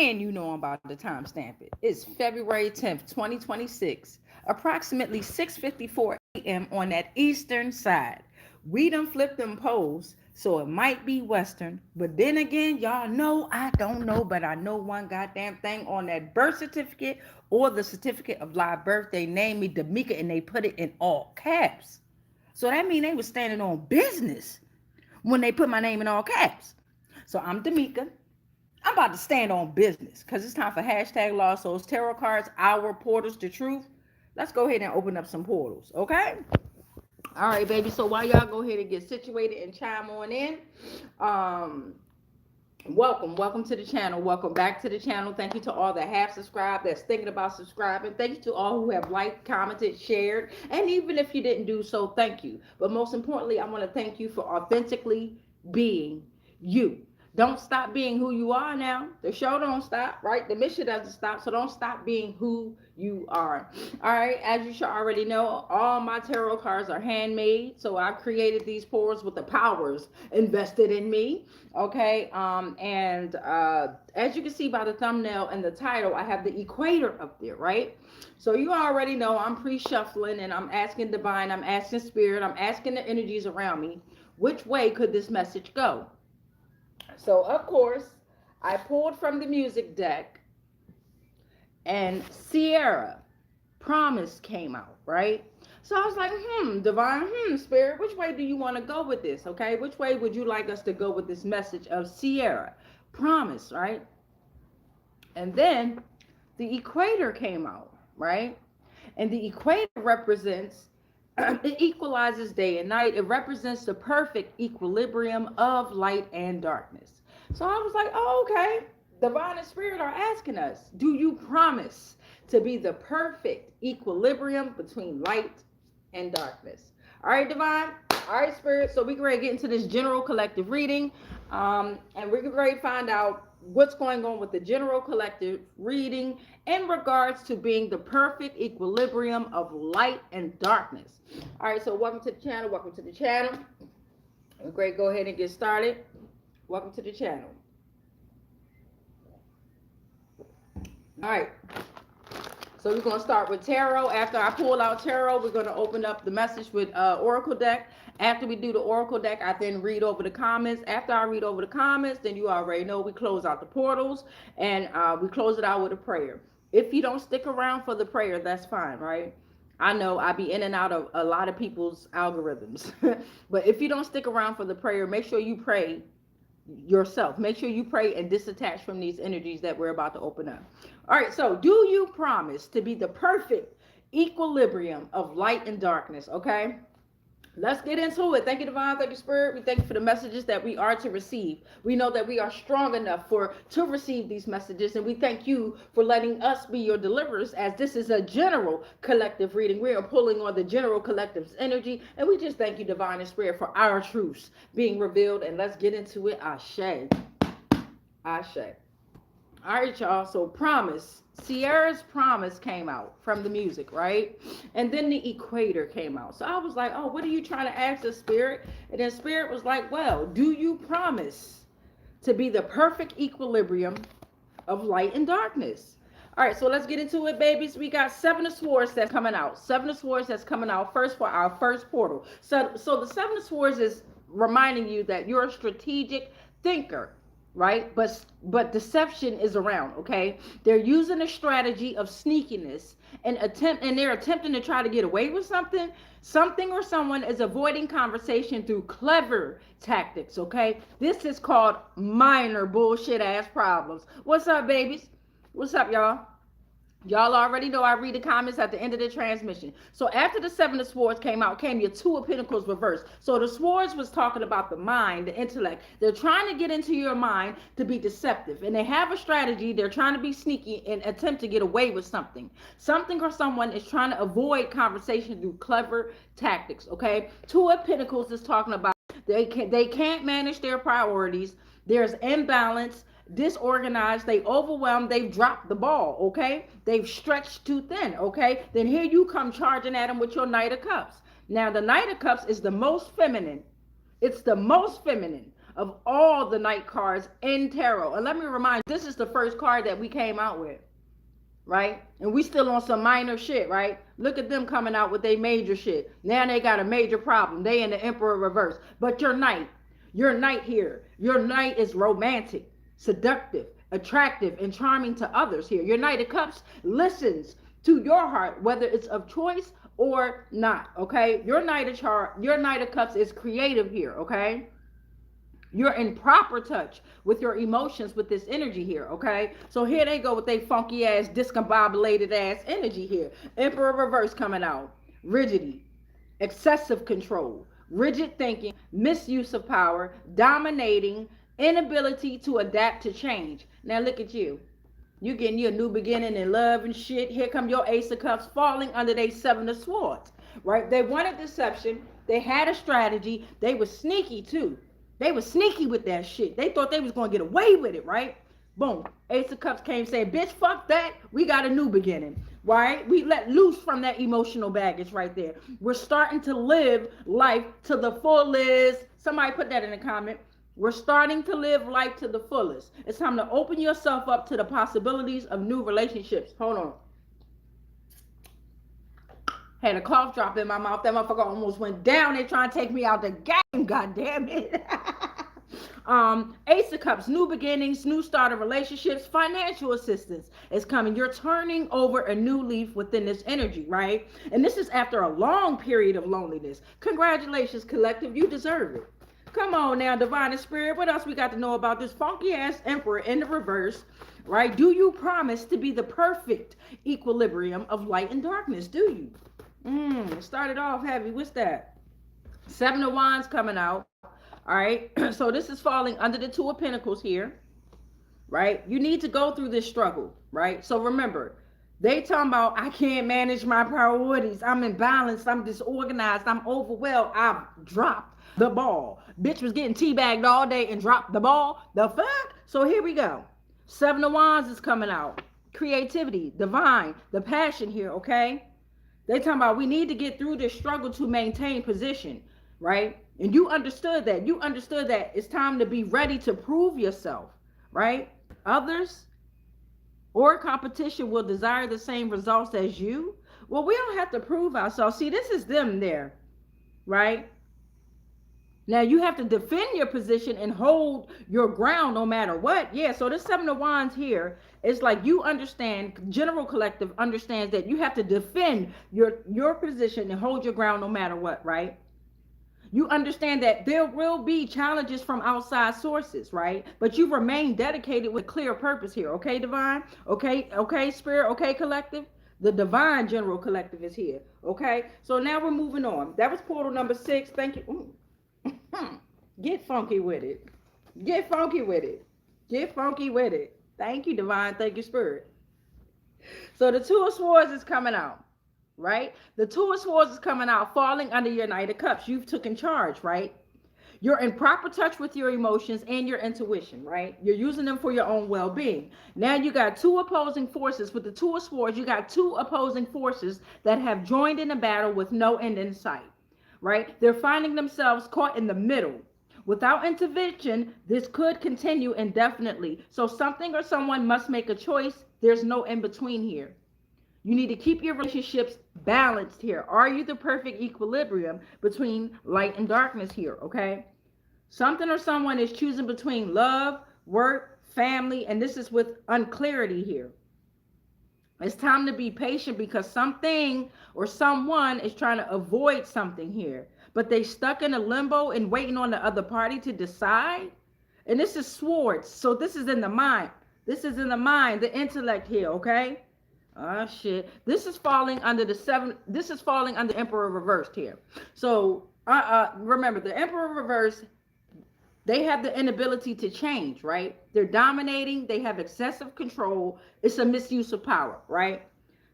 And you know I'm about to timestamp it. It's February 10th, 2026, approximately 6:54 a.m. on that eastern side. We done flipped them poles, so it might be western. But then again, y'all know I don't know, but I know one goddamn thing on that birth certificate or the certificate of live birth. They named me D'Amica and they put it in all caps. So that means they was standing on business when they put my name in all caps. So I'm D'Amica. I'm about to stand on business because it's time for hashtag Lost Souls Tarot Cards, our portals to truth. Let's go ahead and open up some portals, okay? All right, baby. So while y'all go ahead and get situated and chime on in, um, welcome to the channel. Welcome back to the channel. Thank you to all that have subscribed, that's thinking about subscribing. Thank you to all who have liked, commented, shared, and even if you didn't do so, thank you. But most importantly, I want to thank you for authentically being you. Don't stop being who you are now. The show don't stop, right? The mission doesn't stop, so don't stop being who you are. All right, as you should already know, all my tarot cards are handmade, so I created these portals with the powers invested in me, okay? As you can see by the thumbnail and the title, I have the equator up there, right? So you already know I'm pre-shuffling and I'm asking divine, I'm asking spirit, I'm asking the energies around me, which way could this message go? So, of course, I pulled from the music deck and Sierra Promise came out, right? So I was like, divine, spirit, which way do you want to go with this, okay? Which way would you like us to go with this message of Sierra Promise, right? And then the equator came out, right? And the equator represents, it equalizes day and night. It represents the perfect equilibrium of light and darkness. So I was like, oh, okay. Divine and spirit are asking us, do you promise to be the perfect equilibrium between light and darkness? All right, divine. All right, spirit. So we're going to get into this general collective reading. And we're going to find out what's going on with the general collective reading in regards to being the perfect equilibrium of light and darkness. All right, so welcome to the channel. Welcome to the channel. Great, go ahead and get started. Welcome to the channel. All right, so we're going to start with tarot. After I pull out tarot, we're going to open up the message with oracle deck. After we do the oracle deck, I then read over the comments. After I read over the comments, then you already know we close out the portals and we close it out with a prayer. If you don't stick around for the prayer, that's fine, right? I know I be in and out of a lot of people's algorithms. But if you don't stick around for the prayer, make sure you pray yourself. Make sure you pray and disattach from these energies that we're about to open up. All right, so do you promise to be the perfect equilibrium of light and darkness? Okay, let's get into it. Thank you, divine. Thank you, spirit. We thank you for the messages that we are to receive. We know that we are strong enough to receive these messages, and we thank you for letting us be your deliverers, as this is a general collective reading. We are pulling on the general collective's energy, and we just thank you, divine and spirit, for our truths being revealed. And let's get into it. Ashe. Ashe. All right, y'all. So promise. Sierra's Promise came out from the music, right? And then the equator came out. So I was like, oh, what are you trying to ask the spirit? And then spirit was like, well, do you promise to be the perfect equilibrium of light and darkness? All right, so let's get into it, babies. We got Seven of Swords that's coming out. Seven of Swords that's coming out first for our first portal. So the Seven of Swords is reminding you that you're a strategic thinker, right? But deception is around, okay? They're using a strategy of sneakiness and they're attempting to try to get away with something. Something or someone is avoiding conversation through clever tactics, okay? This is called minor bullshit ass problems. What's up, babies? What's up, y'all? Y'all already know I read the comments at the end of the transmission. So after the Seven of Swords came out, came your Two of Pentacles reversed. So the Swords was talking about the mind, the intellect. They're trying to get into your mind to be deceptive. And they have a strategy. They're trying to be sneaky and attempt to get away with something. Something or someone is trying to avoid conversation through clever tactics, okay? Two of Pentacles is talking about they can't manage their priorities. There's imbalance. Disorganized, they overwhelmed, they've dropped the ball, okay? They've stretched too thin, okay? Then here you come charging at them with your Knight of Cups. Now, the Knight of Cups is the most feminine. It's the most feminine of all the Knight cards in tarot. And let me remind you, this is the first card that we came out with, right? And we still on some minor shit, right? Look at them coming out with their major shit. Now they got a major problem. They in the Emperor reverse. But your Knight here, your Knight is romantic, seductive, attractive, and charming to others here. Your Knight of Cups listens to your heart, whether it's of choice or not, okay? Your Knight of Cups is creative here, okay? You're in proper touch with your emotions with this energy here, okay? So here they go with their funky ass, discombobulated ass energy here. Emperor reverse coming out. Rigidity, excessive control, rigid thinking, misuse of power, dominating, inability to adapt to change. Now look at you. You getting you a new beginning in love and shit. Here come your Ace of Cups falling under their Seven of Swords, right? They wanted deception. They had a strategy. They were sneaky too. They were sneaky with that shit. They thought they was going to get away with it, right? Boom. Ace of Cups came saying, bitch, fuck that. We got a new beginning, right? We let loose from that emotional baggage right there. We're starting to live life to the fullest. Somebody put that in the comment. We're starting to live life to the fullest. It's time to open yourself up to the possibilities of new relationships. Hold on. Had a cough drop in my mouth. That motherfucker almost went down. They trying to take me out the game. God damn it. Ace of Cups, new beginnings, new start of relationships, financial assistance is coming. You're turning over a new leaf within this energy, right? And this is after a long period of loneliness. Congratulations, collective. You deserve it. Come on now, divine and spirit. What else we got to know about this funky ass Emperor in the reverse, right? Do you promise to be the perfect equilibrium of light and darkness? Do you? Started off heavy. What's that? Seven of Wands coming out. All right. So this is falling under the Two of Pentacles here, right? You need to go through this struggle, right? So remember, they talking about, I can't manage my priorities. I'm imbalanced. I'm disorganized. I'm overwhelmed. I've dropped the ball. Bitch was getting teabagged all day and dropped the ball. The fuck? So here we go. Seven of Wands is coming out. Creativity, divine, the passion here, okay? They talking about we need to get through this struggle to maintain position, right? And you understood that. You understood that it's time to be ready to prove yourself, right? Others or competition will desire the same results as you. Well, we don't have to prove ourselves. See, this is them there, right? Now you have to defend your position and hold your ground no matter what. Yeah, so this Seven of Wands here is like you understand, general collective understands that you have to defend your position and hold your ground no matter what, right? You understand that there will be challenges from outside sources, right? But you remain dedicated with clear purpose here, okay, divine? Okay, spirit, okay, collective? The divine general collective is here, okay? So now we're moving on. That was portal number 6. Thank you. Ooh. Get funky with it. Get funky with it. Get funky with it. Thank you, divine. Thank you, spirit. So the Two of Swords is coming out, right? The Two of Swords is coming out, falling under your Knight of Cups. You've taken charge, right? You're in proper touch with your emotions and your intuition, right? You're using them for your own well-being. Now you got two opposing forces. With the Two of Swords, you got two opposing forces that have joined in a battle with no end in sight, right? They're finding themselves caught in the middle. Without intervention, this could continue indefinitely. So something or someone must make a choice. There's no in between here. You need to keep your relationships balanced here. Are you the perfect equilibrium between light and darkness here, okay? Something or someone is choosing between love, work, family, and this is with unclarity here. It's time to be patient because something or someone is trying to avoid something here, but they stuck in a limbo and waiting on the other party to decide. And this is swords. So this is in the mind. This is in the mind, the intellect here, okay? Oh shit. This is falling under the seven. This is falling under Emperor reversed here. So remember, the Emperor reversed, they have the inability to change, right? They're dominating. They have excessive control. It's a misuse of power, right?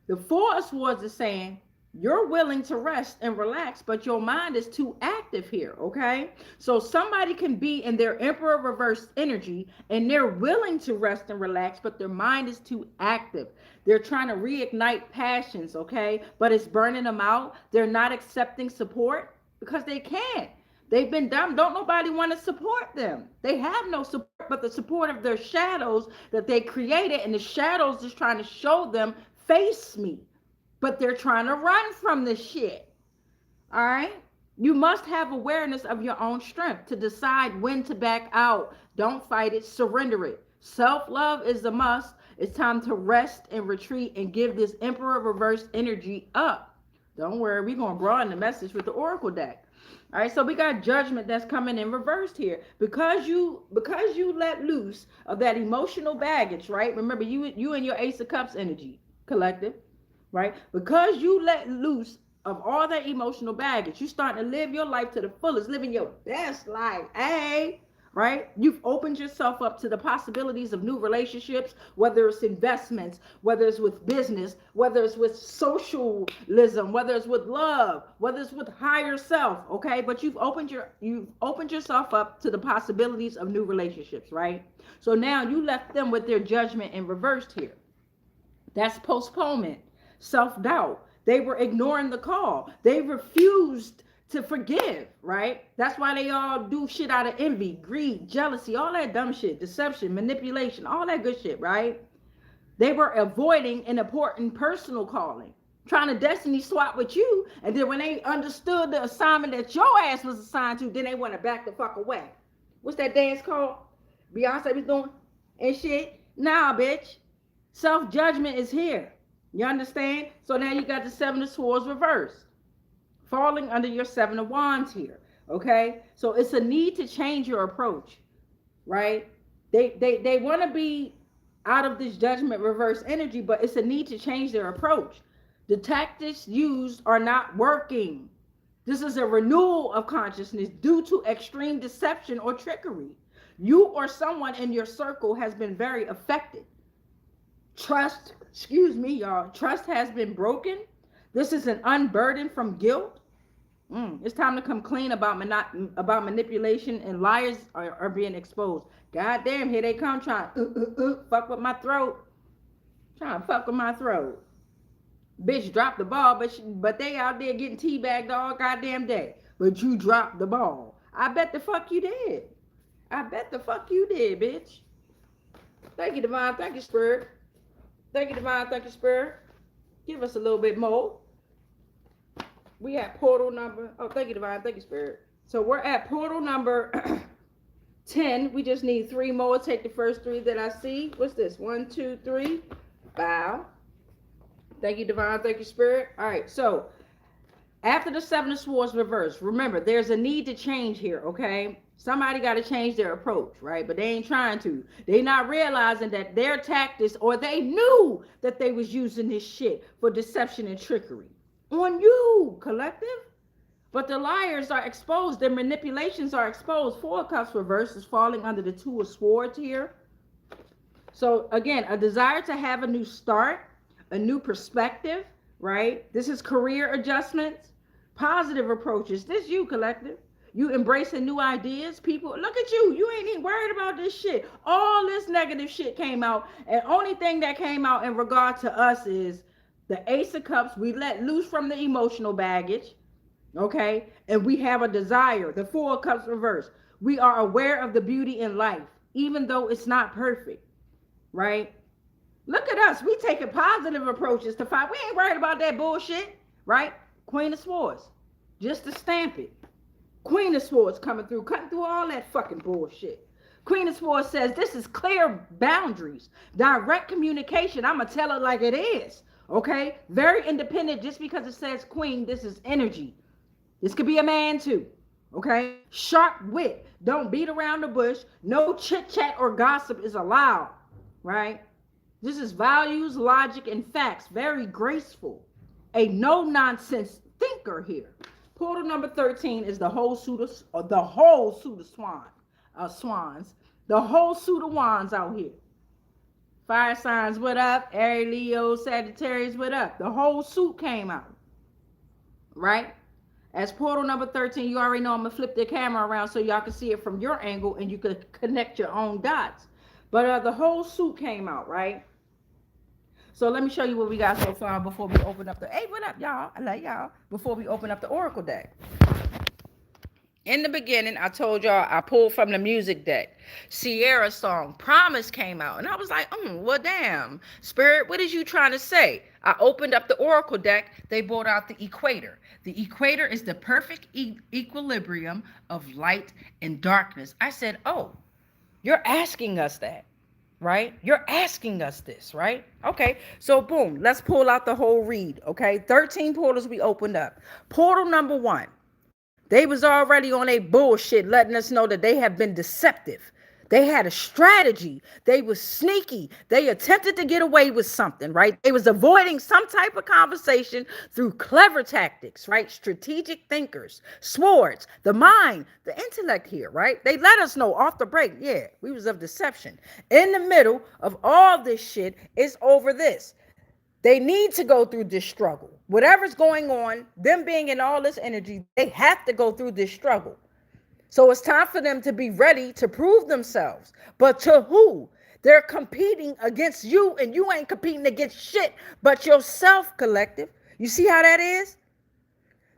The Four of Swords is saying you're willing to rest and relax, but your mind is too active here, okay? So somebody can be in their Emperor reversed energy and they're willing to rest and relax, but their mind is too active. They're trying to reignite passions, okay? But it's burning them out. They're not accepting support because they can't. They've been dumb. Don't nobody want to support them. They have no support but the support of their shadows that they created, and the shadows is trying to show them, face me. But they're trying to run from this shit. All right? You must have awareness of your own strength to decide when to back out. Don't fight it, surrender it. Self-love is a must. It's time to rest and retreat and give this Emperor reverse energy up. Don't worry, we're going to broaden the message with the Oracle deck. All right, so we got judgment that's coming in reversed here. Because you let loose of that emotional baggage, right? Remember, you and your Ace of Cups energy, collective, right? Because you let loose of all that emotional baggage, you starting to live your life to the fullest, living your best life, right? You've opened yourself up to the possibilities of new relationships, whether it's investments, whether it's with business, whether it's with socialism, whether it's with love, whether it's with higher self, okay? But you've opened yourself up to the possibilities of new relationships, right? So now you left them with their judgment in reversed here. That's postponement, self-doubt. They were ignoring the call. They refused to forgive, right? That's why they all do shit out of envy, greed, jealousy, all that dumb shit, deception, manipulation, all that good shit, right? They were avoiding an important personal calling, trying to destiny swap with you, and then when they understood the assignment that your ass was assigned to, then they want to back the fuck away. What's that dance called? Beyonce was doing and shit? Nah, bitch. Self-judgment is here. You understand? So now you got the Seven of Swords reversed, falling under your Seven of Wands here, okay? So it's a need to change your approach, right? They want to be out of this judgment reverse energy, but it's a need to change their approach. The tactics used are not working. This is a renewal of consciousness due to extreme deception or trickery. You or someone in your circle has been very affected. Trust has been broken. This is an unburden from guilt. It's time to come clean about manipulation, and liars are being exposed. God damn, here they come trying fuck with my throat. Trying to fuck with my throat. Bitch dropped the ball, but they out there getting teabagged all goddamn day. But you dropped the ball. I bet the fuck you did. I bet the fuck you did, bitch. Thank you, Divine. Thank you, Spirit. Thank you, Divine. Thank you, Spirit. Give us a little bit more. We at portal number, thank you, Divine, thank you, Spirit. So we're at portal number 10. We just need 3 more. Take the first 3 that I see. What's this? 1, 2, 3. Bow. Thank you, Divine, thank you, Spirit. All right, so after the Seven of Swords reverse, remember, there's a need to change here, okay? Somebody got to change their approach, right? But they ain't trying to. They not realizing that their tactics, or they knew that they was using this shit for deception and trickery. On you, collective. But the liars are exposed. Their manipulations are exposed. 4 of Cups reverse is falling under the 2 of Swords here. So again, a desire to have a new start, a new perspective, right? This is career adjustments, positive approaches. This you, collective. You embracing new ideas. People, look at you. You ain't even worried about this shit. All this negative shit came out. And only thing that came out in regard to us is the Ace of Cups. We let loose from the emotional baggage. Okay. And we have a desire. The 4 of Cups reverse. We are aware of the beauty in life, even though it's not perfect. Right. Look at us. We taking positive approaches to fight. We ain't worried about that bullshit. Right. Queen of Swords. Just to stamp it. Queen of Swords coming through, cutting through all that fucking bullshit. Queen of Swords says this is clear boundaries, direct communication. I'm going to tell it like it is. Okay? Very independent. Just because it says queen, this is energy. This could be a man too. Okay? Sharp wit. Don't beat around the bush. No chit chat or gossip is allowed. Right? This is values, logic, and facts. Very graceful. A no nonsense thinker here. Portal number 13 is the whole suit of swans. The whole suit of wands out here. Fire signs, what up? Aries, Leo, Sagittarius, what up? The whole suit came out. Right? As portal number 13, you already know I'm going to flip the camera around so y'all can see it from your angle and you can connect your own dots. But the whole suit came out, right? So let me show you what we got so far before we open up the... Hey, what up, y'all? I love y'all. Before we open up the Oracle deck. In the beginning, I told y'all I pulled from the music deck. Sierra's song Promise came out. And I was like, well, damn. Spirit, what is you trying to say? I opened up the Oracle deck. They brought out the equator. The equator is the perfect equilibrium of light and darkness. I said, oh, you're asking us that, right? You're asking us this, right? Okay, so boom, let's pull out the whole read, okay? 13 portals we opened up. Portal number 1. They was already on a bullshit, letting us know that they have been deceptive. They had a strategy. They was sneaky. They attempted to get away with something, right? They was avoiding some type of conversation through clever tactics, right? Strategic thinkers, swords, the mind, the intellect here, right? They let us know off the break, yeah, we was of deception. In the middle of all this shit is over this. They need to go through this struggle. Whatever's going on, them being in all this energy, they have to go through this struggle. So it's time for them to be ready to prove themselves. But to who? They're competing against you, and you ain't competing against shit but yourself, collective. You see how that is?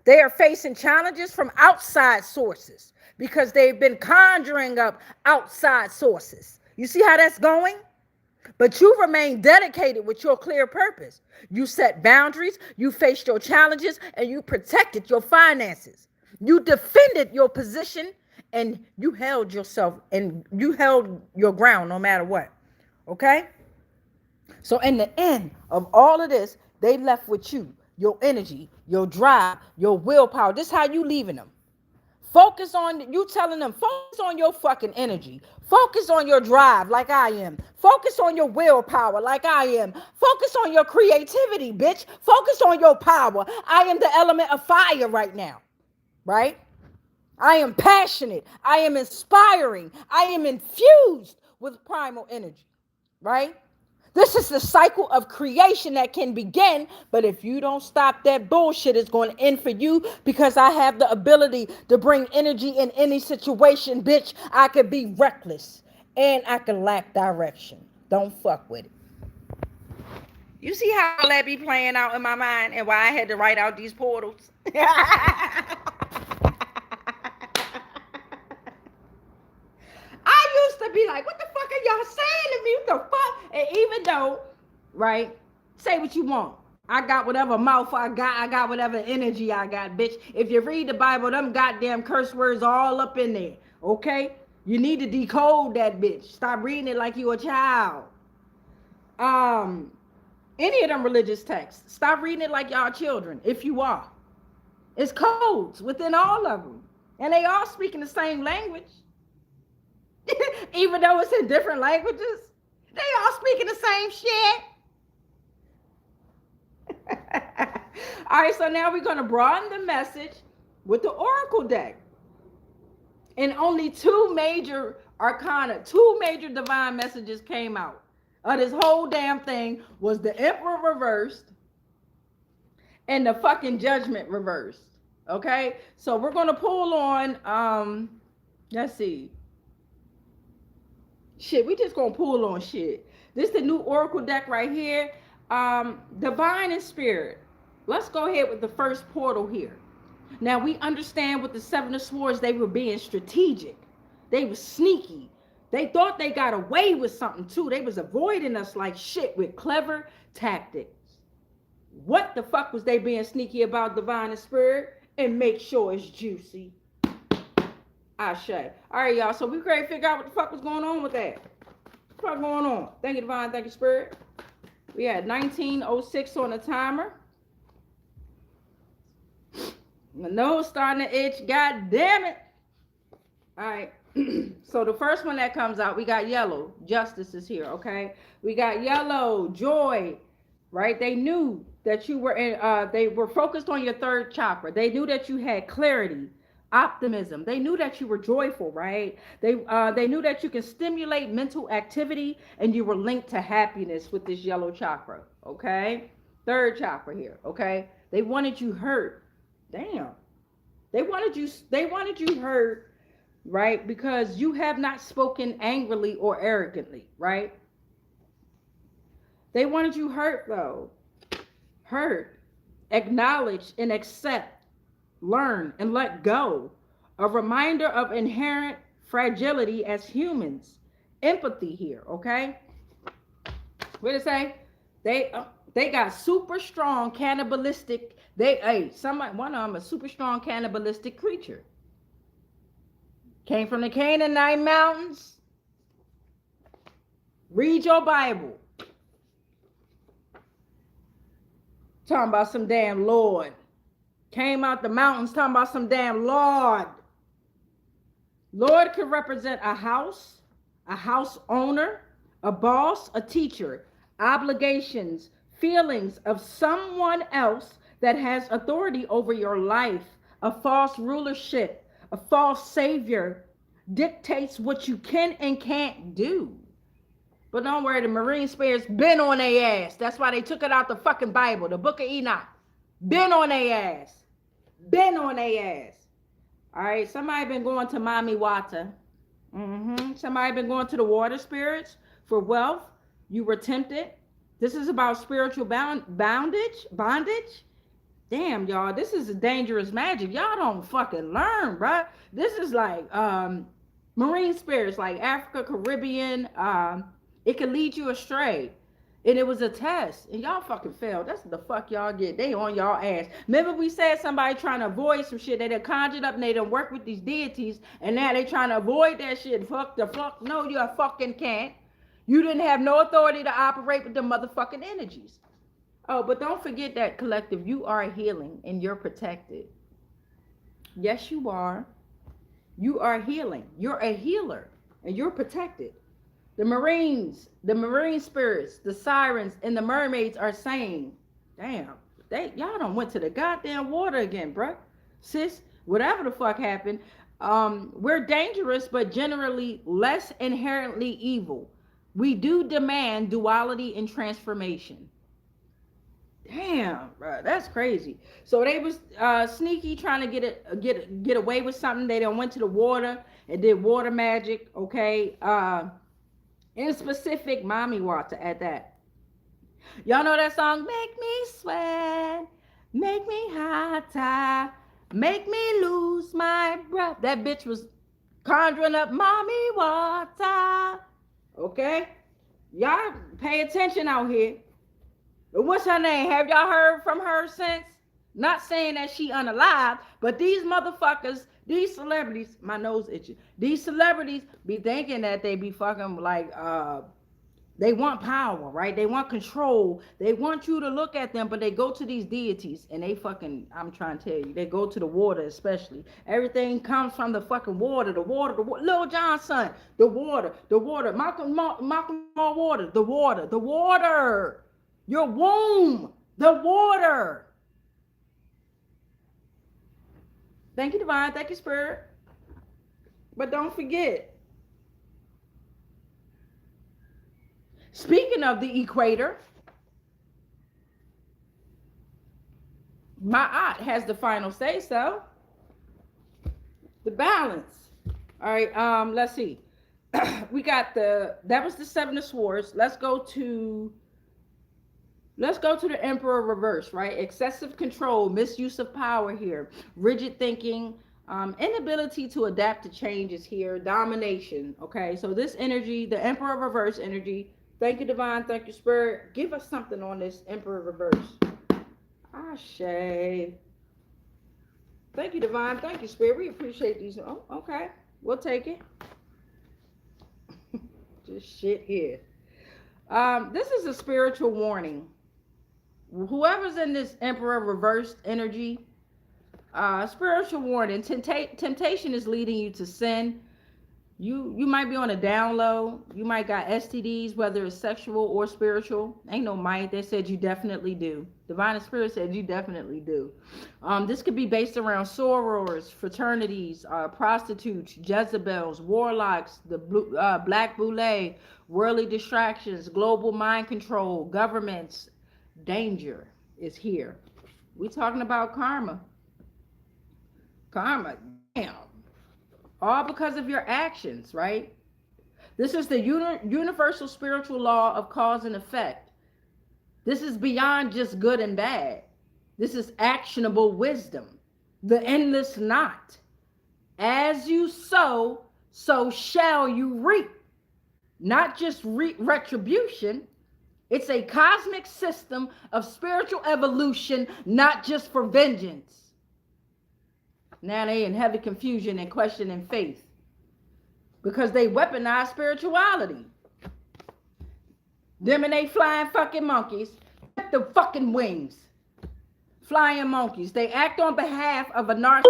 They are facing challenges from outside sources because they've been conjuring up outside sources. You see how that's going? But you remain dedicated with your clear purpose. You set boundaries, you faced your challenges, and you protected your finances. You defended your position, and you held yourself, and you held your ground no matter what. Okay? So in the end of all of this, they left with you, your energy, your drive, your willpower. This is how you leaving them. Focus on, you telling them, focus on your fucking energy. Focus on your drive like I am. Focus on your willpower like I am. Focus on your creativity, bitch. Focus on your power. I am the element of fire right now, right? I am passionate. I am inspiring. I am infused with primal energy, right? This is the cycle of creation that can begin, but if you don't stop that bullshit, it's going to end for you because I have the ability to bring energy in any situation, bitch. I could be reckless and I can lack direction. Don't fuck with it. You see how that be playing out in my mind and why I had to write out these portals? I used to be like, what the fuck are y'all saying to me? What the fuck? And even though, right, say what you want. I got whatever mouth I got whatever energy I got, bitch. If you read the Bible, them goddamn curse words all up in there, okay? You need to decode that bitch. Stop reading it like you a child. Any of them religious texts, stop reading it like y'all children, if you are. It's codes within all of them. And they all speaking the same language. Even though it's in different languages, they all speaking the same shit. All right, so now we're going to broaden the message with the Oracle deck. And only 2 major arcana, 2 major divine messages came out of this whole damn thing was the Emperor reversed and the fucking Judgment reversed. Okay, so we're going to pull on, let's see. Shit, we just gonna pull on shit. This is the new Oracle deck right here. Divine and Spirit. Let's go ahead with the first portal here. Now we understand with the 7 of Swords, they were being strategic. They were sneaky. They thought they got away with something too. They was avoiding us like shit with clever tactics. What the fuck was they being sneaky about, Divine and Spirit? And make sure it's juicy. Ashe. All right, y'all. So we ready to figure out what the fuck was going on with that. What the fuck going on? Thank you, Divine. Thank you, Spirit. We had 1906 on the timer. My nose starting to itch. God damn it. All right. So the first one that comes out, we got yellow. Justice is here, okay? We got yellow, joy, right? They knew that you were in, they were focused on your 3rd chakra. They knew that you had clarity, optimism. They knew that you were joyful, right? They knew that you can stimulate mental activity and you were linked to happiness with this yellow chakra, okay? 3rd chakra here, okay? They wanted you hurt. Damn. They wanted you hurt, right? Because you have not spoken angrily or arrogantly, right? They wanted you hurt though. Hurt, acknowledge and accept, learn and let go A reminder of inherent fragility as humans. Empathy here, okay? What did it say? They got super strong cannibalistic. One of them a super strong cannibalistic creature. Came from the Canaanite mountains. Read your Bible. Talking about some damn Lord. Came out the mountains talking about some damn Lord. Lord could represent a house owner, a boss, a teacher, obligations, feelings of someone else that has authority over your life, a false rulership, a false savior, dictates what you can and can't do. But don't worry, the marine spirits been on their ass. That's why they took it out the fucking Bible, the book of Enoch. Been on their ass. Been on their ass. All right, somebody been going to Mommy Water. Somebody been going to the water spirits for wealth. You were tempted. This is about spiritual bondage. Damn, y'all, this is a dangerous magic. Y'all don't fucking learn, bruh. This is like marine spirits, like Africa, Caribbean. It could lead you astray. And it was a test. And y'all fucking failed. That's the fuck y'all get. They on y'all ass. Remember we said somebody trying to avoid some shit. They done conjured up and they done work with these deities. And now they trying to avoid that shit. Fuck the fuck. No, you fucking can't. You didn't have no authority to operate with the motherfucking energies. Oh, but don't forget that, collective. You are healing and you're protected. Yes, you are. You are healing. You're a healer and you're protected. The Marines, the marine spirits, the sirens, and the mermaids are saying, damn, y'all done went to the goddamn water again, bruh. Sis, whatever the fuck happened, we're dangerous, but generally less inherently evil. We do demand duality and transformation. Damn, bro, that's crazy. So they was sneaky trying to get away with something. They done went to the water and did water magic, okay? In specific, Mommy Water at that. Y'all know that song? Make me sweat, make me hotter, make me lose my breath. That bitch was conjuring up Mommy Water. Okay? Y'all pay attention out here. But what's her name? Have y'all heard from her since? Not saying that she unalive, but these motherfuckers, these celebrities, my nose itching. These celebrities be thinking that they be fucking like, they want power, right? They want control. They want you to look at them, but they go to these deities and they fucking, I'm trying to tell you, they go to the water especially. Everything comes from the fucking water, the water. Lil Jon's son, the water. Malcolm water, the water. Your womb, the water. Thank you, Divine. Thank you, Spirit. But don't forget, speaking of the equator, my aunt has the final say so. The balance. All right, let's see. We got that was the Seven of Swords. Let's go to the Emperor reverse, right? Excessive control, misuse of power here, rigid thinking, inability to adapt to changes here, domination. Okay, so this energy, the Emperor reverse energy. Thank you, Divine. Thank you, Spirit. Give us something on this Emperor reverse. Ashe. Thank you, Divine. Thank you, Spirit. We appreciate these. Oh, okay. We'll take it. Just shit here. This is a spiritual warning. Whoever's in this Emperor reversed energy, spiritual warning. Temptation is leading you to sin. You might be on a down low. You might got STDs, whether it's sexual or spiritual. Ain't no might. They said you definitely do. Divine Spirit said you definitely do. This could be based around sorors, fraternities, prostitutes, Jezebels, warlocks, the black boule, worldly distractions, global mind control, governments. Danger is here. We talking about karma. Karma, damn. All because of your actions, right? This is the universal spiritual law of cause and effect. This is beyond just good and bad. This is actionable wisdom. The endless knot. As you sow, so shall you reap. Not just retribution. It's a cosmic system of spiritual evolution, not just for vengeance. Now they in heavy confusion and questioning faith because they weaponize spirituality. Them and they flying fucking monkeys with the fucking wings. Flying monkeys. They act on behalf of a narcissist,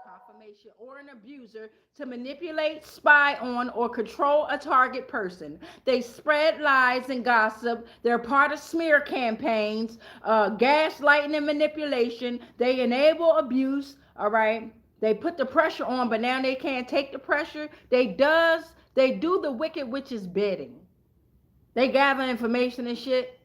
confirmation, or an abuser to manipulate, spy on, or control a target person. They spread lies and gossip. They're part of smear campaigns, gaslighting and manipulation. They enable abuse. All right. They put the pressure on, but now they can't take the pressure. They do the wicked witch's bidding. They gather information and shit.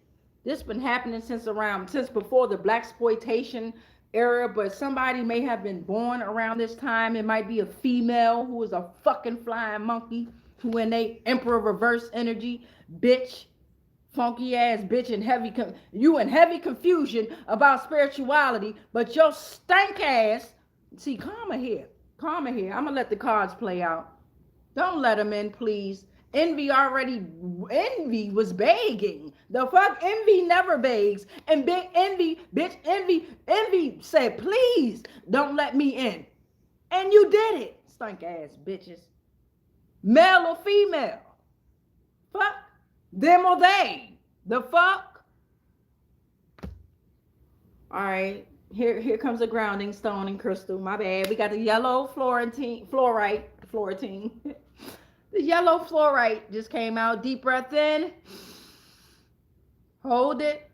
This been happening since before the blaxploitation era, but somebody may have been born around this time. It might be a female who is a fucking flying monkey, who in they emperor reverse energy, bitch, funky ass bitch, in heavy confusion about spirituality, but your stank ass. See, karma here. I'm gonna let the cards play out. Don't let them in, please. Envy was begging. The fuck? Envy never begs. And big envy said, please don't let me in. And you did it. Stank ass bitches. Male or female. Fuck. Them or they. The fuck? All right. Here comes a grounding stone and crystal. My bad. We got the yellow fluorite. The yellow fluorite just came out. Deep breath in. Hold it.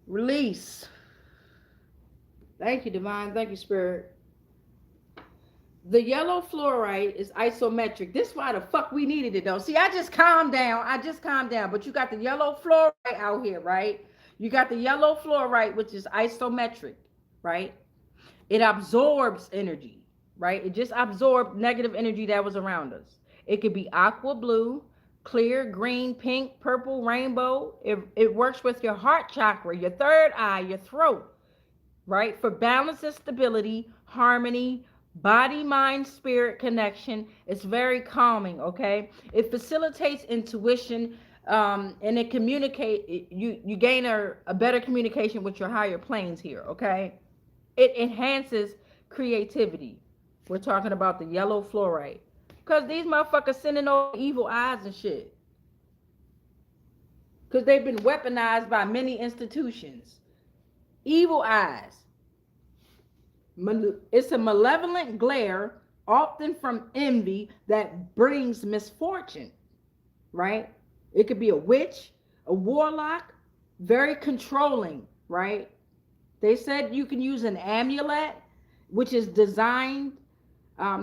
Release. Thank you, Divine. Thank you, Spirit. The yellow fluorite is isometric. This is why the fuck we needed it, though. See, I just calmed down. But you got the yellow fluorite out here, right? You got the yellow fluorite, which is isometric, right? It absorbs energy, right? It just absorbed negative energy that was around us. It could be aqua blue, clear, green, pink, purple, rainbow. It works with your heart chakra, your third eye, your throat, right? For balance and stability, harmony, body, mind, spirit connection. It's very calming, okay? It facilitates intuition, and it you gain a better communication with your higher planes here, okay? It enhances creativity. We're talking about the yellow fluorite. Because these motherfuckers sending over evil eyes and shit. Because they've been weaponized by many institutions. Evil eyes. It's a malevolent glare, often from envy, that brings misfortune, right? It could be a witch, a warlock, very controlling, right? They said you can use an amulet, which is designed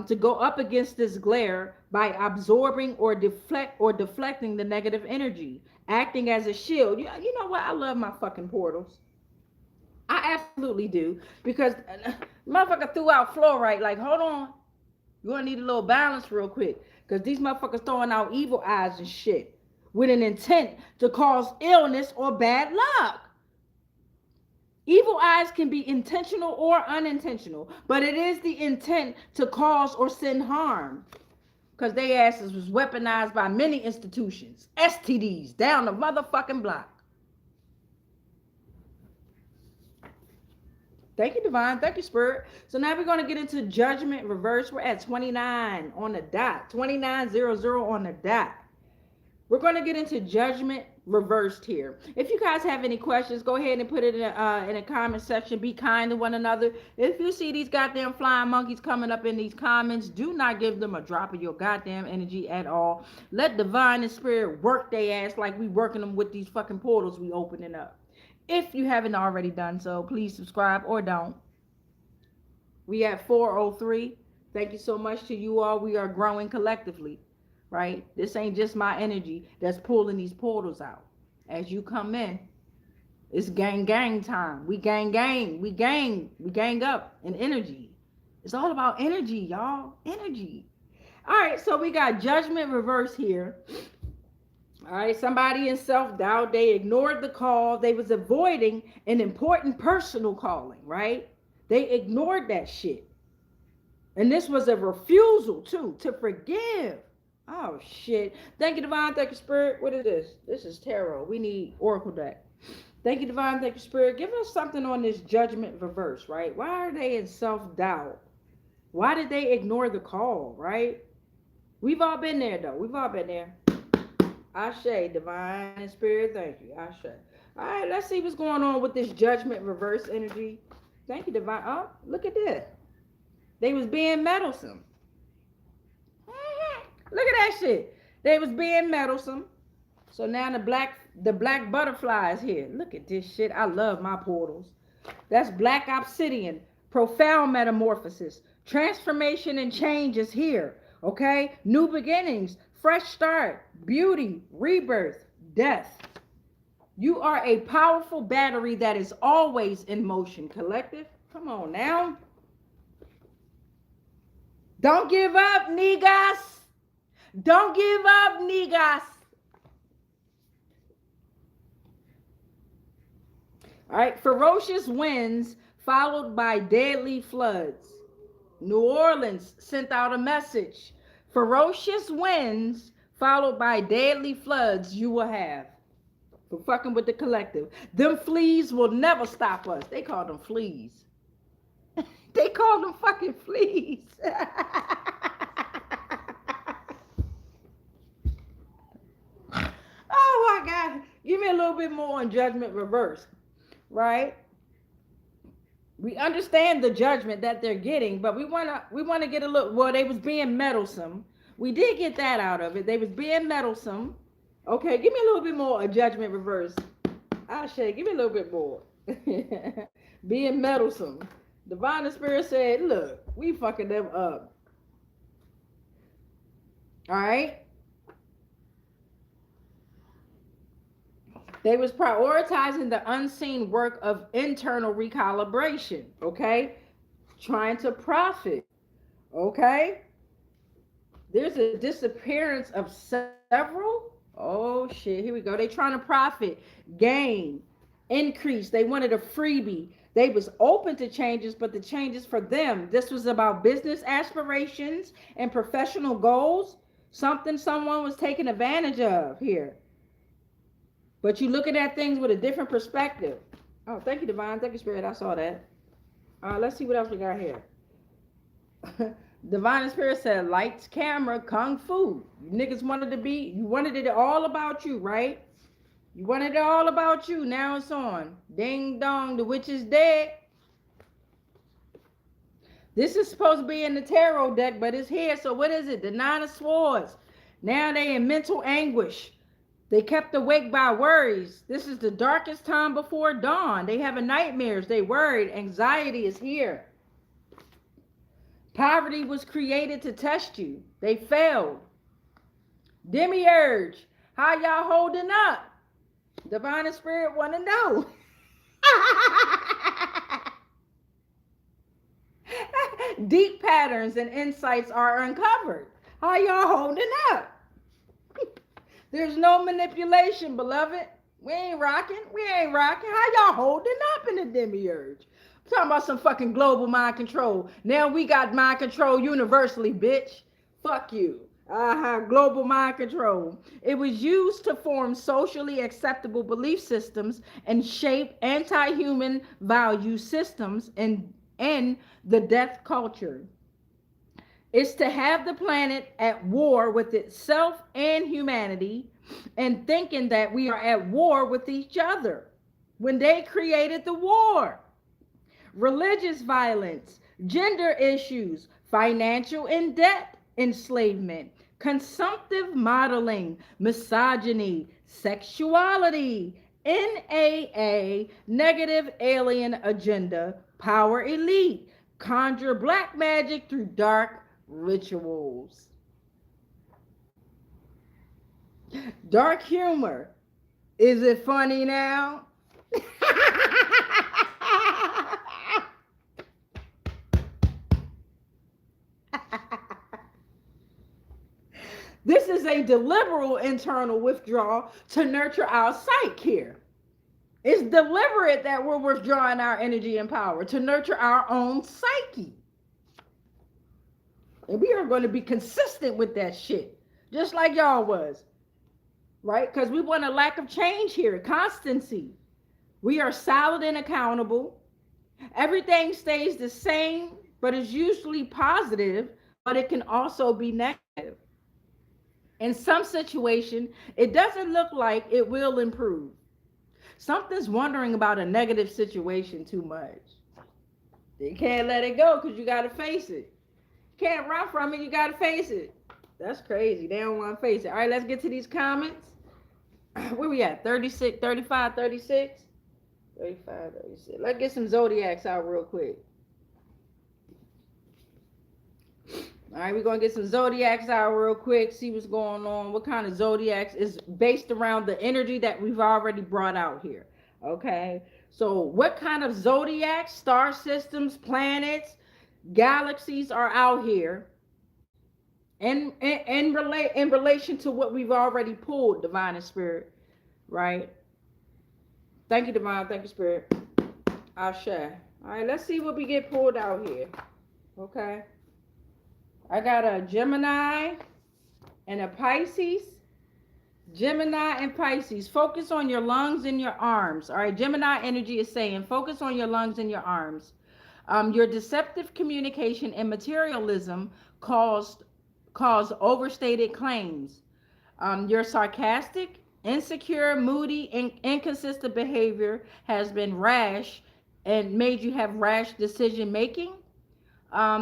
to go up against this glare by absorbing or deflecting the negative energy, acting as a shield. You know what? I love my fucking portals. I absolutely do, because motherfucker threw out fluorite. Like, hold on, you're gonna need a little balance real quick, because these motherfuckers throwing out evil eyes and shit with an intent to cause illness or bad luck. Evil eyes can be intentional or unintentional, but it is the intent to cause or send harm, because they asses was weaponized by many institutions, STDs down the motherfucking block. Thank you, Divine. Thank you, Spirit. So now we're going to get into judgment reverse. We're at 29 on the dot. 2900 on the dot. We're going to get into judgment reversed here. If you guys have any questions, go ahead and put it in a comment section. Be kind to one another. If you see these goddamn flying monkeys coming up in these comments, do not give them a drop of your goddamn energy at all. Let Divine and Spirit work their ass like we working them with these fucking portals we opening up. If you haven't already done so, please subscribe or don't. We at 403. Thank you so much to you all. We are growing collectively, right? This ain't just my energy that's pulling these portals out. As you come in, it's gang time. We gang. We gang up in energy. It's all about energy, y'all. Energy. All right, so we got judgment reverse here. All right, somebody in self-doubt, they ignored the call. They was avoiding an important personal calling, right? They ignored that shit. And this was a refusal, too, to forgive. Oh, shit. Thank you, Divine. Thank you, Spirit. What is this? This is tarot. We need Oracle deck. Thank you, Divine. Thank you, Spirit. Give us something on this judgment reverse, right? Why are they in self-doubt? Why did they ignore the call, right? We've all been there, though. We've all been there. Ashe, Divine and Spirit. Thank you. Ashe. All right, let's see what's going on with this judgment reverse energy. Thank you, Divine. Oh, look at this. They was being meddlesome. Look at that shit. They was being meddlesome. So now the black butterfly is here. Look at this shit. I love my portals. That's black obsidian. Profound metamorphosis. Transformation and change is here. Okay? New beginnings. Fresh start. Beauty. Rebirth. Death. You are a powerful battery that is always in motion, collective. Come on now. Don't give up, niggas. Don't give up, niggas. All right, ferocious winds followed by deadly floods. New Orleans sent out a message. Ferocious winds followed by deadly floods you will have. For fucking with the collective. Them fleas will never stop us. They call them fleas. They call them fucking fleas. Oh my God. Give me a little bit more on judgment reverse. Right? We understand the judgment that they're getting, but we wanna get a little. Well, they was being meddlesome. We did get that out of it. They was being meddlesome. Okay, give me a little bit more of judgment reverse. Ashe, give me a little bit more. Being meddlesome. Divine and Spirit said, look, we fucking them up. All right. They was prioritizing the unseen work of internal recalibration, okay? Trying to profit, okay? There's a disappearance of several. Oh, shit, here we go. They trying to profit, gain, increase. They wanted a freebie. They was open to changes, but the changes for them, this was about business aspirations and professional goals, something someone was taking advantage of here. But you looking at things with a different perspective. Oh, thank you, Divine. Thank you, Spirit. I saw that. Let's see what else we got here. Divine and Spirit said, lights, camera, kung fu. You niggas you wanted it all about you, right? You wanted it all about you. Now it's on. Ding dong, the witch is dead. This is supposed to be in the tarot deck, but it's here. So what is it? The Nine of Swords. Now they in mental anguish. They kept awake by worries. This is the darkest time before dawn. They having nightmares. They worried. Anxiety is here. Poverty was created to test you. They failed. Demiurge, how y'all holding up? Divine and Spirit want to know. Deep patterns and insights are uncovered. How y'all holding up? There's no manipulation, beloved. We ain't rocking. How y'all holding up in the demiurge? I'm talking about some fucking global mind control. Now we got mind control universally, bitch. Fuck you. Global mind control. It was used to form socially acceptable belief systems and shape anti-human value systems in the death culture. It's to have the planet at war with itself and humanity and thinking that we are at war with each other when they created the war. Religious violence, gender issues, financial and debt enslavement, consumptive modeling, misogyny, sexuality, NAA, negative alien agenda, power elite, conjure black magic through dark rituals. Dark humor. Is it funny now? This is a deliberate internal withdrawal to nurture our psyche here. It's deliberate that we're withdrawing our energy and power to nurture our own psyche. And we are going to be consistent with that shit, just like y'all was, right? Because we want a lack of change here, constancy. We are solid and accountable. Everything stays the same, but it's usually positive, but it can also be negative. In some situation, it doesn't look like it will improve. Something's wondering about a negative situation too much. You can't let it go because you got to face it. You can't run from it, you got to face it. That's crazy. They don't want to face it. All right, let's get to these comments. Where we at? 36, 35, 36? 35, 36. Let's get some Zodiacs out real quick. All right, we're going to get some Zodiacs out real quick, see what's going on. What kind of Zodiacs is based around the energy that we've already brought out here. Okay, so what kind of Zodiacs, star systems, planets, galaxies are out here in relation to what we've already pulled, Divine and Spirit, right? Thank you, Divine. Thank you, Spirit. I'll share. All right, let's see what we get pulled out here. Okay. I got a Gemini and a Pisces. Gemini and Pisces. Focus on your lungs and your arms. All right. Gemini energy is saying focus on your lungs and your arms. Your deceptive communication and materialism cause overstated claims. Your sarcastic, insecure, moody, and inconsistent behavior has been rash and made you have rash decision making.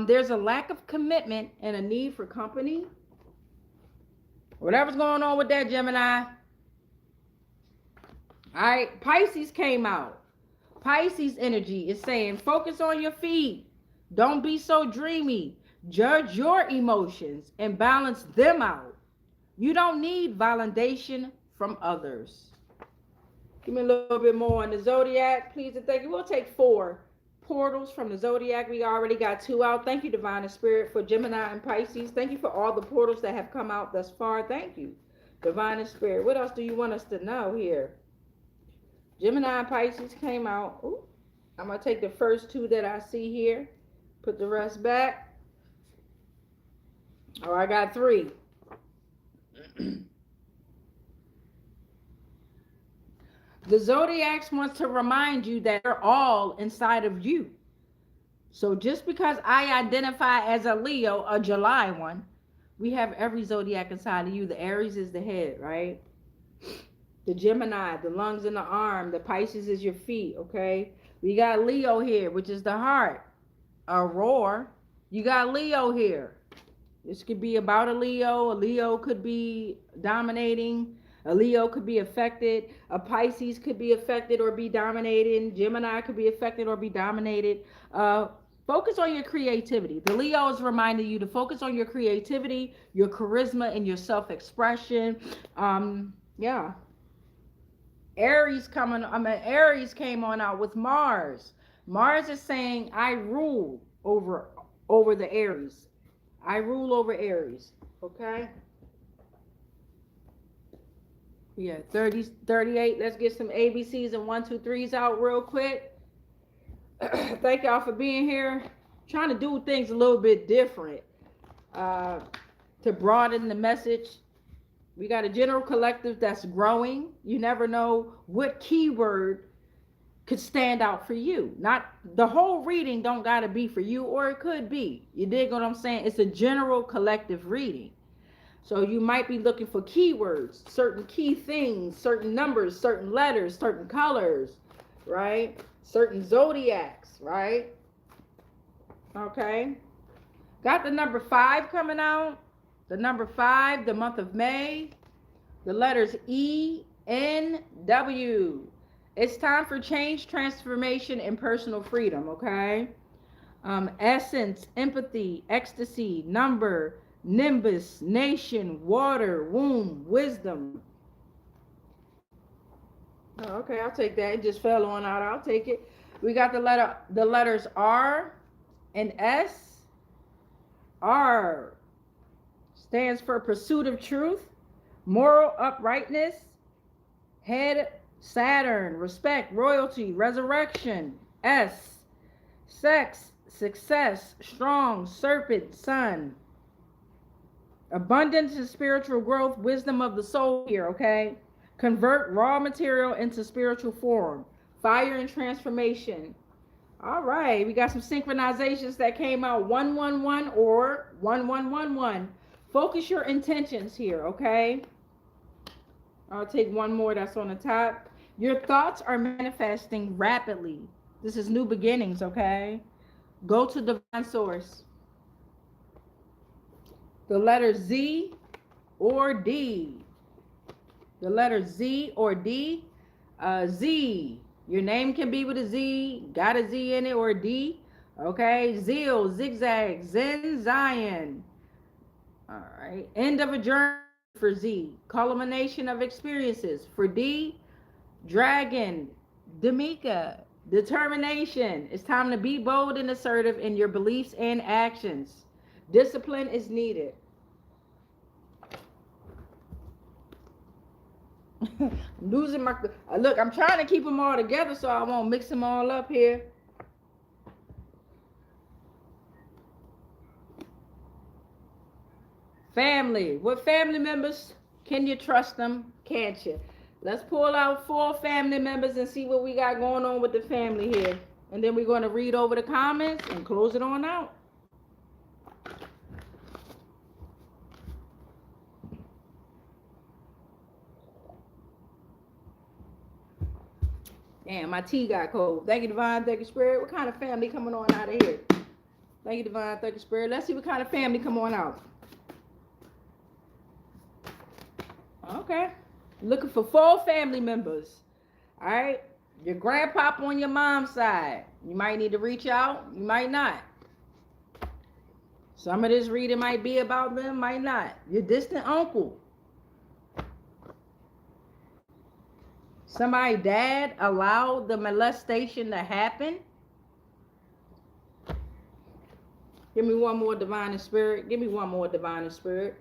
There's a lack of commitment and a need for company. Whatever's going on with that, Gemini. All right, Pisces came out. Pisces energy is saying focus on your feet. Don't be so dreamy. Judge your emotions and balance them out. You don't need validation from others. Give me a little bit more on the Zodiac, please and thank you. We'll take 4 portals from the Zodiac. We already got 2 out. Thank you, Divine and Spirit, for Gemini and Pisces. Thank you for all the portals that have come out thus far. Thank you, Divine and Spirit. What else do you want us to know here? Gemini and Pisces came out. Ooh, I'm going to take the first 2 that I see here. Put the rest back. Oh, I got 3. The Zodiacs wants to remind you that they're all inside of you. So just because I identify as a Leo, a July one, we have every Zodiac inside of you. The Aries is the head, right? The Gemini, the lungs and the arm. The Pisces is your feet, okay? We got Leo here, which is the heart. Aurora. You got Leo here. This could be about a Leo. A Leo could be dominating. A Leo could be affected. A Pisces could be affected or be dominated. Gemini could be affected or be dominated. Focus on your creativity. The Leo is reminding you to focus on your creativity, your charisma, and your self-expression. Yeah. Aries Aries came on out with Mars. Mars is saying, I rule over the Aries. I rule over Aries. Okay? Yeah, 30, 38. Let's get some ABCs and 1, 2, 3s out real quick. Thank y'all for being here. Trying to do things a little bit different to broaden the message. We got a general collective that's growing. You never know what keyword could stand out for you. Not the whole reading don't gotta be for you, or it could be. You dig what I'm saying? It's a general collective reading. So you might be looking for keywords, certain key things, certain numbers, certain letters, certain colors, right? Certain zodiacs, right? Okay. Got the number 5 coming out. The number 5, the month of May. The letters E, N, W. It's time for change, transformation, and personal freedom, okay? Essence, empathy, ecstasy, number, nimbus, nation, water, womb, wisdom. Oh, okay, I'll take that. It just fell on out. I'll take it. We got the letters R and S. R stands for pursuit of truth, moral uprightness, head Saturn, respect, royalty, resurrection. S, sex, success, strong, serpent, sun. Abundance and spiritual growth, wisdom of the soul here, okay? Convert raw material into spiritual form. Fire and transformation. All right, we got some synchronizations that came out 111 or 1111. Focus your intentions here, okay? I'll take one more that's on the top. Your thoughts are manifesting rapidly. This is new beginnings, okay? Go to divine source. The letter Z or D. The letter Z or D. Z. Your name can be with a Z. Got a Z in it or a D. Okay. Zeal, zigzag, Zen, Zion. All right. End of a journey for Z. Culmination of experiences. For D, Dragon, Demika, determination. It's time to be bold and assertive in your beliefs and actions. Discipline is needed. Losing my look. I'm trying to keep them all together so I won't mix them all up here. Family. What family members? Can you trust them? Can't you? Let's pull out 4 family members and see what we got going on with the family here. And then we're going to read over the comments and close it on out. Damn, my tea got cold. Thank you, Divine. Thank you, Spirit. What kind of family coming on out of here? Thank you, Divine. Thank you, Spirit. Let's see what kind of family come on out. Okay. Looking for 4 family members. All right. Your grandpapa on your mom's side. You might need to reach out. You might not. Some of this reading might be about them, might not. Your distant uncle. Somebody's dad allowed the molestation to happen. Give me one more divine and spirit. Give me one more divine and spirit.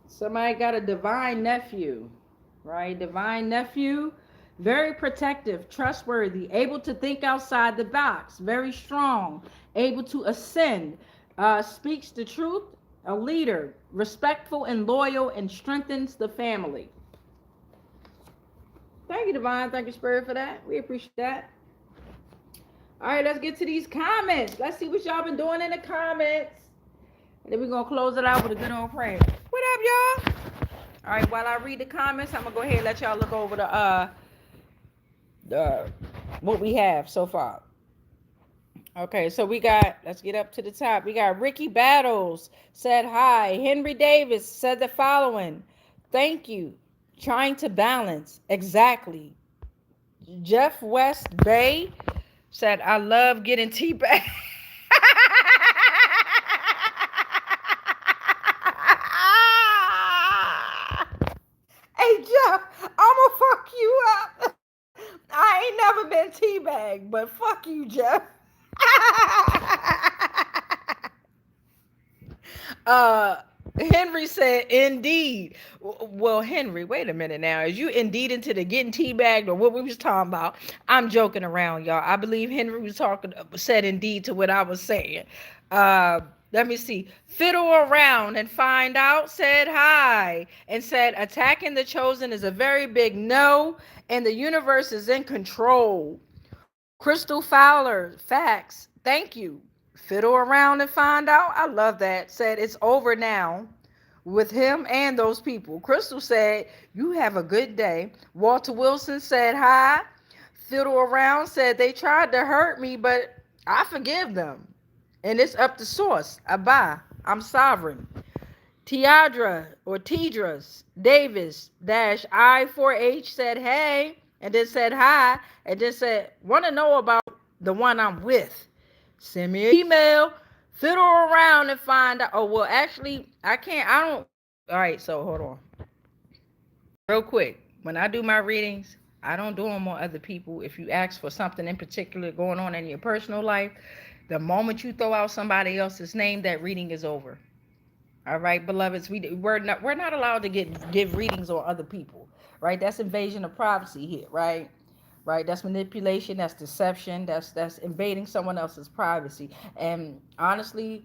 Somebody got a divine nephew, right? Divine nephew, very protective, trustworthy, able to think outside the box, very strong, able to ascend, speaks the truth, a leader, respectful and loyal, and strengthens the family. Thank you, Divine. Thank you, Spirit, for that. We appreciate that. All right, let's get to these comments. Let's see what y'all been doing in the comments. And then we're going to close it out with a good old prayer. What up, y'all? All right, while I read the comments, I'm going to go ahead and let y'all look over the what we have so far. Okay, so we got, let's get up to the top. We got Ricky Battles said hi. Henry Davis said the following. Thank you. Trying to balance. Exactly. Jeff West Bay said, I love getting tea back. Hey, Jeff, I'm going to fuck you up. I ain't never been teabagged, but fuck you, Jeff. Henry said, indeed. Well, Henry, wait a minute now. Is you indeed into the getting teabagged or what we was talking about? I'm joking around, y'all. I believe Henry was said indeed to what I was saying. Let me see. Fiddle around and find out said hi and said attacking the chosen is a very big no and the universe is in control. Crystal Fowler, facts. Thank you. Fiddle around and find out. I love that. Said it's over now with him and those people. Crystal said, you have a good day. Walter Wilson said hi. Fiddle around said they tried to hurt me, but I forgive them. And it's up to source. Abba, I'm sovereign. Tiadra or Tidras Davis -I4H said hey and then said hi and then said want to know about the one I'm with. Send me an email. Fiddle around and find out. Oh, well, actually, I don't. All right, so hold on. Real quick. When I do my readings, I don't do them on other people. If you ask for something in particular going on in your personal life, the moment you throw out somebody else's name, that reading is over. All right, beloveds, we're not allowed to give readings on other people, right? That's invasion of privacy here, right? Right, that's manipulation, that's deception, that's invading someone else's privacy. And honestly,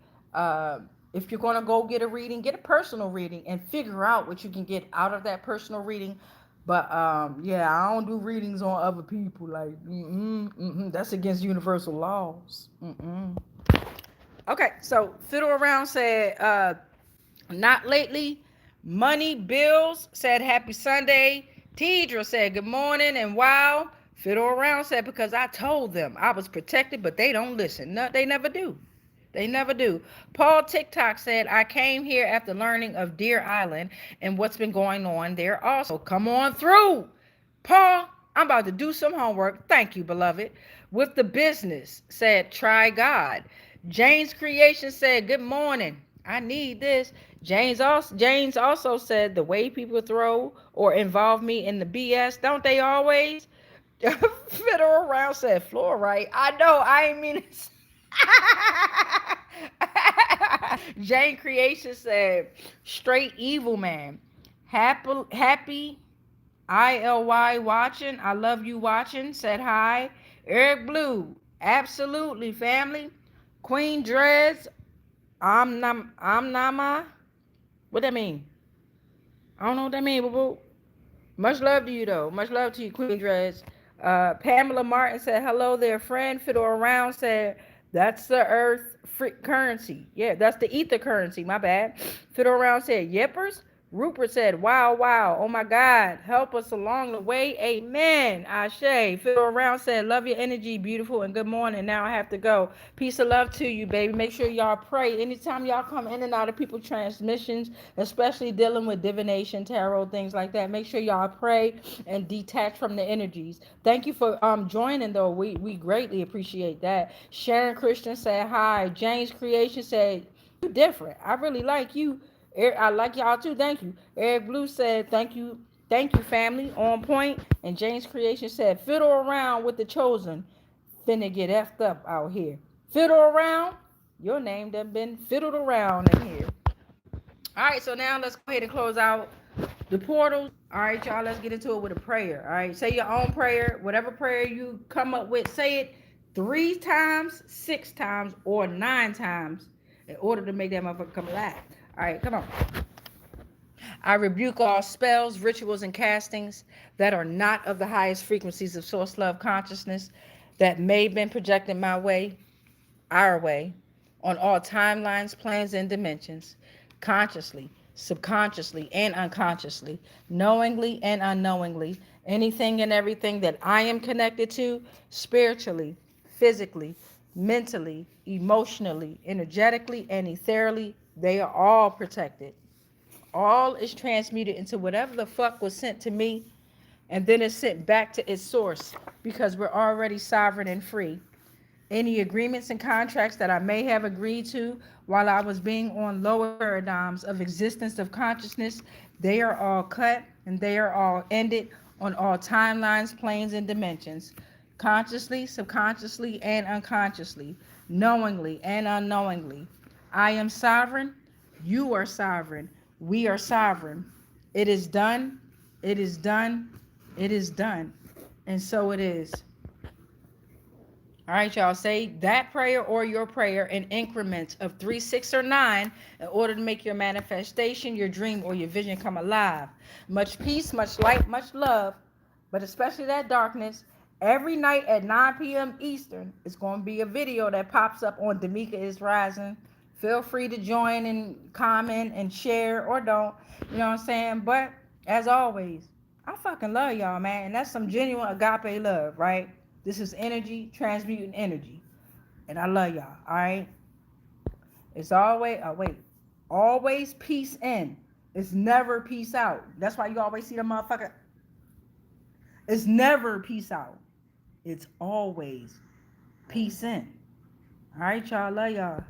if you're going to go get a reading, get a personal reading and figure out what you can get out of that personal reading. But yeah, I don't do readings on other people. Like, that's against universal laws. Okay, so Fiddle Around said, not lately. Money Bills said happy Sunday. Tidra said good morning and wow. Fiddle Around said because I told them I was protected, but they don't listen. No, they never do. They never do. Paul TikTok said, I came here after learning of Deer Island and what's been going on there also. Come on through. Paul, I'm about to do some homework. Thank you, beloved. With the business, said, try God. Jane's Creation said, good morning. I need this. James also said, the way people throw or involve me in the BS, don't they always? Fiddle Around said, fluorite. I know, I ain't mean it. Jane Creation said, straight evil man. Happy ILY watching. I love you watching. Said hi. Eric Blue. Absolutely, family. Queen Dreads. I'm Nama. What that mean? I don't know what that mean, boo boo. Much love to you, though. Much love to you, Queen Dress. Pamela Martin said, hello there, friend. Fiddle Around said, that's the earth currency. Yeah, that's the ether currency. My bad. Fiddle Around said, yippers. Rupert said, wow, wow. Oh, my God. Help us along the way. Amen. Ashe. Fiddle Around said, love your energy, beautiful, and good morning. Now I have to go. Peace of love to you, baby. Make sure y'all pray. Anytime y'all come in and out of people's transmissions, especially dealing with divination, tarot, things like that, make sure y'all pray and detach from the energies. Thank you for joining, though. We greatly appreciate that. Sharon Christian said, hi. James Creation said, you different. I really like you. I like y'all too. Thank you. Eric Blue said, thank you. Thank you, family. On point. And James Creation said, fiddle around with the chosen. Finna get effed up out here. Fiddle around. Your name done been fiddled around in here. All right, so now let's go ahead and close out the portals. All right, y'all, let's get into it with a prayer. All right, say your own prayer. Whatever prayer you come up with, say it 3 times, 6 times, or 9 times in order to make that motherfucker come alive. All right, come on. I rebuke all spells, rituals, and castings that are not of the highest frequencies of source love consciousness that may have been projected my way, our way, on all timelines, planes, and dimensions, consciously, subconsciously, and unconsciously, knowingly and unknowingly, anything and everything that I am connected to, spiritually, physically, mentally, emotionally, energetically, and ethereally, they are all protected. All is transmuted into whatever the fuck was sent to me, and then it's sent back to its source because we're already sovereign and free. Any agreements and contracts that I may have agreed to while I was being on lower paradigms of existence of consciousness, they are all cut and they are all ended on all timelines, planes, and dimensions, consciously, subconsciously, and unconsciously, knowingly and unknowingly. I am sovereign. You are sovereign. We are sovereign. It is done. It is done. It is done. And so it is. All right, y'all, say that prayer or your prayer in increments of 3, 6, or 9 in order to make your manifestation, your dream, or your vision come alive. Much peace, much light, much love, but especially that darkness. Every night at 9 p.m. Eastern, it's going to be a video that pops up on Damika is Rising. Feel free to join and comment and share or don't. You know what I'm saying? But as always, I fucking love y'all, man. And that's some genuine agape love, right? This is energy, transmuting energy. And I love y'all, all right? It's always peace in. It's never peace out. That's why you always see the motherfucker. It's never peace out. It's always peace in. All right, y'all. Love y'all.